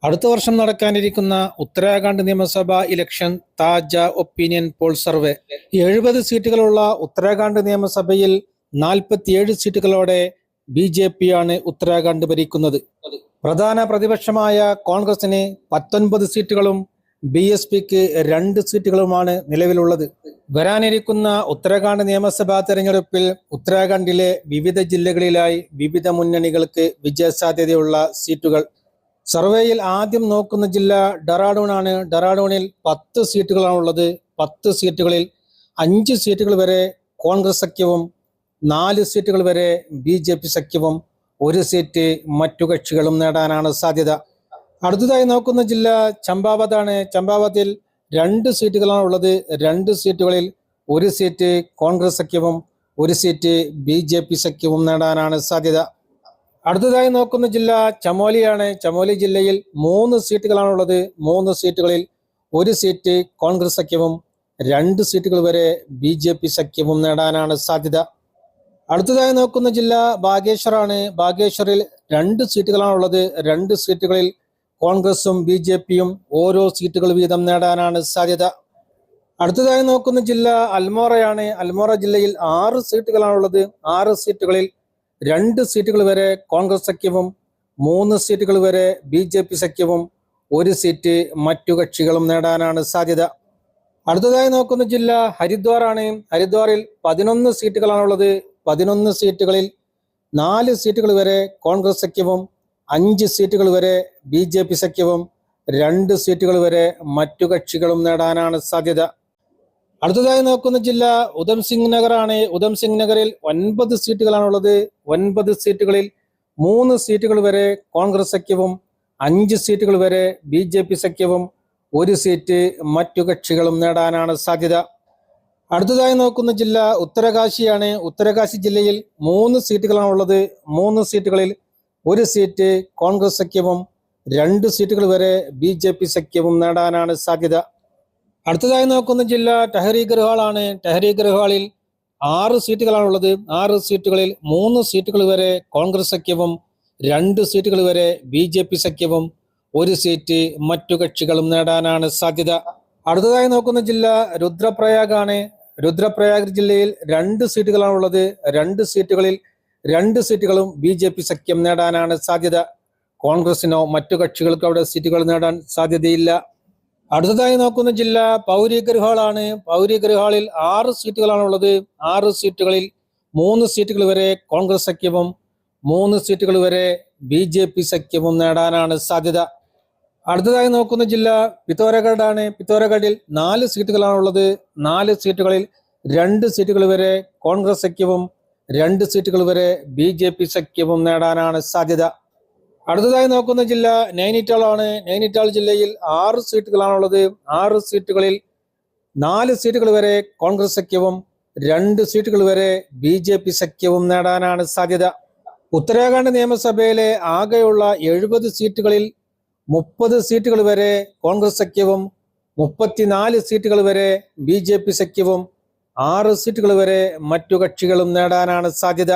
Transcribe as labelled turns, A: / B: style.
A: അടുത്ത വർഷം നടക്കാനിരിക്കുന്ന ഉത്തരാഖണ്ഡ് നിയമസഭാ ഇലക്ഷൻ താജ ഒപ്പീനിയൻ പോൾ സർവേ 70 സീറ്റുകളുള്ള ഉത്തരാഖണ്ഡ് നിയമസഭയിൽ 47 സീറ്റുകളോടെ BJP ആണ് ഉത്തരാഖണ്ഡ് ഭരിക്കുന്നത്. പ്രധാന പ്രതിപക്ഷമായ കോൺഗ്രസിന് 19 സീറ്റുകളും BSPക്ക് 2 സീറ്റുകളുമാണ് നിലവിലുള്ളത്. വരാനിരിക്കുന്ന ഉത്തരാഖണ്ഡ് നിയമസഭാ തെരഞ്ഞെടുപ്പിൽ ഉത്തരാഖണ്ഡിലെ വിവിധ ജില്ലകളിലായി വിവിധ മുന്നണികൾക്ക് വിജയസാധ്യതയുള്ള സീറ്റുകൾ. സർവേയിൽ ആദ്യം നോക്കുന്ന ജില്ല ഡെറാഡൂൺ ആണ്. ഡെറാഡൂണിൽ 10 സീറ്റുകളാണുള്ളത്. 10 സീറ്റുകളിൽ 5 സീറ്റുകൾ വരെ കോൺഗ്രസ് സഖ്യവും 4 സീറ്റുകൾ വരെ BJP സഖ്യവും 1 സീറ്റ് മറ്റു കക്ഷികളും നേടാനാണ് സാധ്യത. അടുത്തതായി നോക്കുന്ന ജില്ല ചമ്പാവത് ആണ്. ചമ്പാവത്തിൽ 2 സീറ്റുകളാണുള്ളത്. 2 സീറ്റുകളിൽ 1 സീറ്റ് കോൺഗ്രസ് സഖ്യവും 1 സീറ്റ് BJP സഖ്യവും നേടാനാണ് സാധ്യത. അടുത്തതായി നോക്കുന്ന ജില്ല ചമോലിയാണ്. ചമോലി ജില്ലയിൽ 3 സീറ്റുകളാണുള്ളത്. 3 സീറ്റുകളിൽ 1 സീറ്റ് കോൺഗ്രസ് സഖ്യവും 2 സീറ്റുകൾ വരെ BJP സഖ്യവും നേടാനാണ് സാധ്യത. അടുത്തതായി നോക്കുന്ന ജില്ല ബാഗേശ്വർ ആണ്. ബാഗേശ്വറിൽ 2 സീറ്റുകളാണുള്ളത്. 2 സീറ്റുകളിൽ കോൺഗ്രസും BJPയും ഓരോ സീറ്റുകൾ വീതം നേടാനാണ് സാധ്യത. അടുത്തതായി നോക്കുന്ന ജില്ല അൽമോറയാണ്. അൽമോറ ജില്ലയിൽ 6 സീറ്റുകളാണുള്ളത്. 6 സീറ്റുകളിൽ 2 സീറ്റുകൾ വരെ കോൺഗ്രസ് സഖ്യവും 3 സീറ്റുകൾ വരെ BJP സഖ്യവും 1 സീറ്റ് മറ്റു കക്ഷികളും നേടാനാണ് സാധ്യത. അടുത്തതായി നോക്കുന്ന ജില്ല ഹരിദ്വാർ ആണ്. ഹരിദ്വാറിൽ 11 സീറ്റുകളാണുള്ളത്. 11 സീറ്റുകളിൽ 4 സീറ്റുകൾ വരെ കോൺഗ്രസ് സഖ്യവും 5 സീറ്റുകൾ വരെ BJP സഖ്യവും 2 സീറ്റുകൾ വരെ മറ്റു കക്ഷികളും നേടാനാണ് സാധ്യത. അടുത്തതായി നോക്കുന്ന ജില്ല ഉധംസിംഗ് നഗർ ആണ്. ഉധംസിംഗ് നഗറിൽ 9 സീറ്റുകളാണുള്ളത്. 9 സീറ്റുകളിൽ 3 സീറ്റുകൾ വരെ കോൺഗ്രസ് സഖ്യവും 5 സീറ്റുകൾ വരെ BJP സഖ്യവും 1 സീറ്റ് മറ്റു കക്ഷികളും നേടാനാണ് സാധ്യത. അടുത്തതായി നോക്കുന്ന ജില്ല ഉത്തരകാശിയാണ്. ഉത്തരകാശി ജില്ലയിൽ 3 സീറ്റുകളാണുള്ളത്. 3 സീറ്റുകളിൽ 1 സീറ്റ് കോൺഗ്രസ് സഖ്യവും 2 സീറ്റുകൾ വരെ BJP സഖ്യവും നേടാനാണ് സാധ്യത. അടുത്തതായി നോക്കുന്ന ജില്ല ടെഹരി ഗർഹ്വാൾ ആണ്. ടെഹരി ഗർഹ്വാളിൽ 6 സീറ്റുകളാണുള്ളത്. 6 സീറ്റുകളിൽ 3 സീറ്റുകൾ വരെ കോൺഗ്രസ് സഖ്യവും 2 സീറ്റുകൾ വരെ BJP സഖ്യവും 1 സീറ്റ് മറ്റു കക്ഷികളും നേടാനാണ് സാധ്യത. അടുത്തതായി നോക്കുന്ന ജില്ല രുദ്രപ്രയാഗ് ആണ്. രുദ്രപ്രയാഗ് ജില്ലയിൽ 2 സീറ്റുകളാണുള്ളത്. 2 സീറ്റുകളിൽ 2 സീറ്റുകളും BJP സഖ്യം നേടാനാണ് സാധ്യത. കോൺഗ്രസിനോ മറ്റു കക്ഷികൾക്കോ അവിടെ സീറ്റുകൾ നേടാൻ സാധ്യതയില്ല. അടുത്തതായി നോക്കുന്ന ജില്ല പൗരി ഗർഹ്വാൾ ആണ്. പൗരി ഗർഹ്വാളിൽ 6 സീറ്റുകളാണുള്ളത്. 6 സീറ്റുകളിൽ 3 സീറ്റുകൾ വരെ കോൺഗ്രസ് സഖ്യവും 3 സീറ്റുകൾ വരെ BJP സഖ്യവും നേടാനാണ് സാധ്യത. അടുത്തതായി നോക്കുന്ന ജില്ല പിത്തോരഗഡ് ആണ്. പിത്തോരഗഡിൽ 4 സീറ്റുകളാണുള്ളത്. 4 സീറ്റുകളിൽ 2 സീറ്റുകൾ വരെ കോൺഗ്രസ് സഖ്യവും 2 സീറ്റുകൾ വരെ BJP സഖ്യവും നേടാനാണ് സാധ്യത. അടുത്തതായി നോക്കുന്ന ജില്ല നൈനിറ്റാൾ ആണ്. നൈനിറ്റാൾ ജില്ലയിൽ 6 സീറ്റുകളാണുള്ളത്. 6 സീറ്റുകളിൽ 4 സീറ്റുകൾ വരെ കോൺഗ്രസ് സഖ്യവും 2 സീറ്റുകൾ വരെ BJP സഖ്യവും നേടാനാണ് സാധ്യത. ഉത്തരാഖണ്ഡ് നിയമസഭയിലെ ആകെയുള്ള 70 സീറ്റുകളിൽ 30 സീറ്റുകൾ വരെ കോൺഗ്രസ് സഖ്യവും 34 സീറ്റുകൾ വരെ BJP സഖ്യവും 6 സീറ്റുകൾ വരെ മറ്റു കക്ഷികളും നേടാനാണ് സാധ്യത.